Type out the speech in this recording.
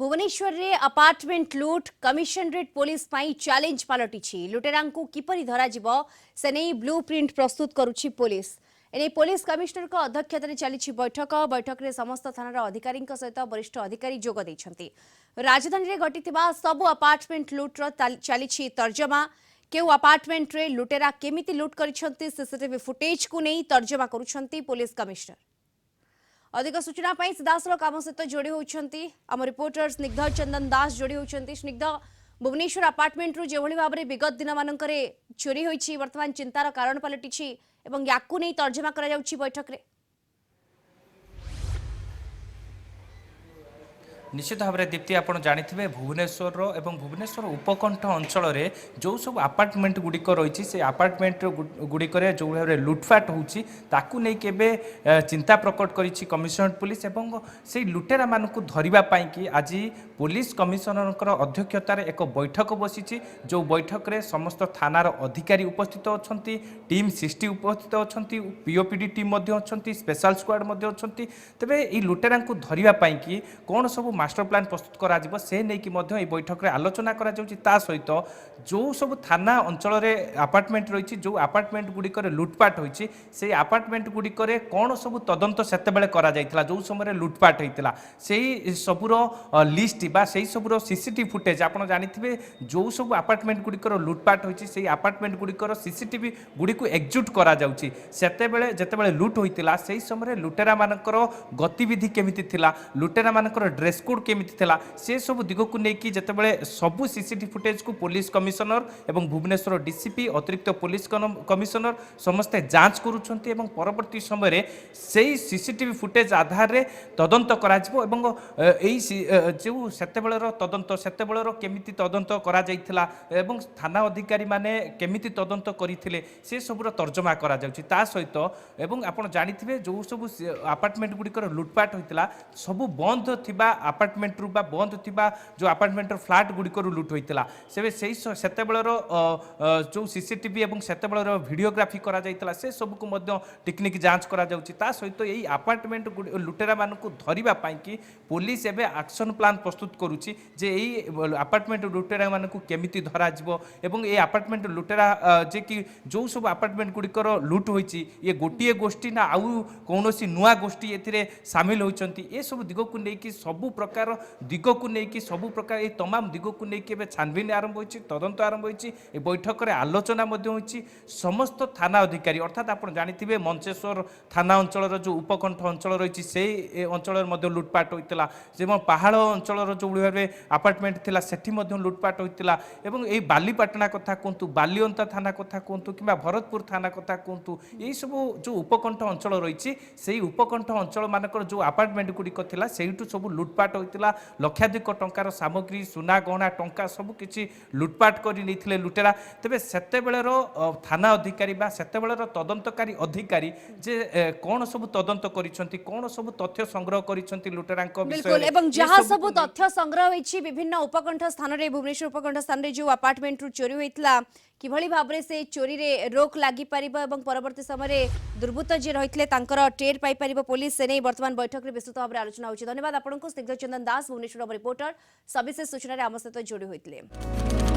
भुवनेश्वर रे अपार्टमेंट लुट commissionerate police पाई challenge पलटि लुटेरा किपरि धरा से नहीं ब्लू प्रिंट प्रस्तुत करुछि पुलिस एने पुलिस कमिशनर को अध्यक्षतार चली बैठक में समस्त थानार अधिकारी सहित वरिष्ठ अधिकारी जोग देइछन्ति। राजधानी में घटिथिबा सबु अपार्टमेंट लुट्र चली तर्जमा केउ अपार्टमेंट रे लुटेरा केमिति लुट करिसन्ति सीसीटीवी फुटेज को नहीं तर्जमा करुछन्ति पुलिस कमिशनर। अधिक सूचना सीधासलख आम सहित जोड़ी होती आम रिपोर्टर स्निग्ध चंदन दास जोड़ी होती। स्निग्ध भुवनेश्वर अपार्टमेंट रू जो भाव में विगत दिन मानक चोरी होती वर्तमान चिंतार कारण पलटि या तर्जमा करा बैठक रे। निश्चित भाव में दीप्ति आप जानी भुवनेश्वर एवं भुवनेश्वर उपकंठ अंचल में जो सब आपार्टमेंट गुड़िक रही से आपार्टमेंट गुड़िक जो भाव में लुटफाट होती चिंता प्रकट करी कमिशनरेट पुलिस एवं से लुटेरा मान धरवाई कि आज पुलिस कमिशनर अध्यक्षतार एक बैठक बसी जो बैठक में समस्त थानार अधिकारी उपस्थित अच्छा टीम 60 उपस्थित अच्छा पीओपीडी टीम अच्छा स्पेशल स्क्वाड अच्छा तेरे ये लुटेरा धरवाई कि कौन सब मास्टर प्लान प्रस्तुत करा से नहीं कि बैठक में आलोचना करा सहित जो सब थाना अंचल में आपार्टमेंट रही जो आपार्टमेंट गुड़िक लुटपाट होती से आपार्टमेंट गुड़िक कौन सब तदंत से जो समय लुटपाट होता से सबूर लिस्ट बा से सबूर सीसीटीवी फुटेज आप जानी जो सब आपार्टमेंट गुड़िक लुटपाट होती से आपार्टमेंट गुड़िक सीसीटीवी गुड़ी को एक्जुट करा जिते लुट होता से समय लुटेरा मानकर गतिविधि केमिति थिला लुटेरा मानकर ड्रेस कोड केमिति थिला से सब दिग को लेकिन जितेबाला सबू सीसीटीवी फुटेज को पुलिस कमिशनर एवं भुवनेश्वर डीसीपी अतिरिक्त पुलिस कमिशनर समस्ते जांच करुछंती एवं परवर्ती समय से सीसीटीवी फुटेज आधार रे तदंत करा जिवो एवं जो सेतेबेलर तदंत सेतेबेलर केमिति तदंत करा जाइथिला एवं थाना अधिकारी माने केमिति तदंत करिथिले से सबुर तर्जमा करा जाउछि ता सहित एवं आपण जानिथिबे जो सब अपार्टमेंट गुडिकर लुटपाट होइतिला सबु बंद थिबा अपार्टमेंट रू बा बंद थिबा जो अपार्टमेंट फ्लैट गुडिकर लुट होइतिला सेतेबेलर जो सीसीटीवी एवं सेतेबेलर वीडियोग्राफी करा जाइतिला से सब को मध्य टेक्निक जांच करा जाउछि ता सहित एई अपार्टमेंट लुटेरा मानकु धरिबा पई कि पुलिस एबे एक्शन प्लान प्रस्तुत करूछि जे एई अपार्टमेंट लुटेरा मानकु केमिति धरा जिवो एवं ए अपार्टमेंट लुटेरा जे कि जो सब अपार्टमेंट गुडिकर लुट होइछि ये गोटिए गोष्ठी ना आउ कोनोसी नुआ गोष्ठी एथिरे शामिल होइछंती ए सब दिग को नेकी सबु प्रकार दिग को नेकी सबु प्रकार ए तमाम दिग को नेकी एबे छानबीन आरंभ होइछि तदंत आरंभ होइछि ए बैठक रे आलोचना मध्ये होइछि समस्त थाना अधिकारी अर्थात आपण जानिथिबे मंचेश्वर थाना अंचल जो उपकंठ अंचल रही से अंचल लुटपाट होता से पहाड़ अंचल जो भाव अपार्टमेंट थिला सेठी लुटपाट होता एवं ये बालीपाटना कथा कहतु बालीअंता थाना कथा कहतु कि भरतपुर थाना कथा कहतु यही सब जो उपकंठ अंचल रही से उपकंठ अंचल मानकर जो अपार्टमेंट गुड़िक थिला सेठू सब लुटपाट होता लक्षाधिक टंकार सामग्री सुना गहना टंका सब किसी लुटपाट कर नहीं लुटेरा तेरे सेतेबेलर थाना अधिकारी बा सेतेबेलर तदंतकारी अधिकारी जे कौन सब तदंत करिसंती कौन सब तथ्य संग्रह करिसंती लुटेरांक विषय एवं जहां सब तथ्य संग्रह होइछि विभिन्न उपकंठ स्थान रे भुवनेश्वर उपकंठ स्थान रे जो अपार्टमेंट रु चोरी होइतला किभଳି भाबरे से चोरी रे रोक लागि परिबो एवं परवर्ती समय रे दुर्बृत्त जे रहितले तांकर टेर पाई परिबो पुलिस से नै वर्तमान बैठक रे विस्तृत भाबरे आलोचना होछि। धन्यवाद आपनको स्निग्ध चंदन दास भुवनेश्वर रिपोर्टर सविशेष सूचना रे आम सहित जोड़ी होइतले।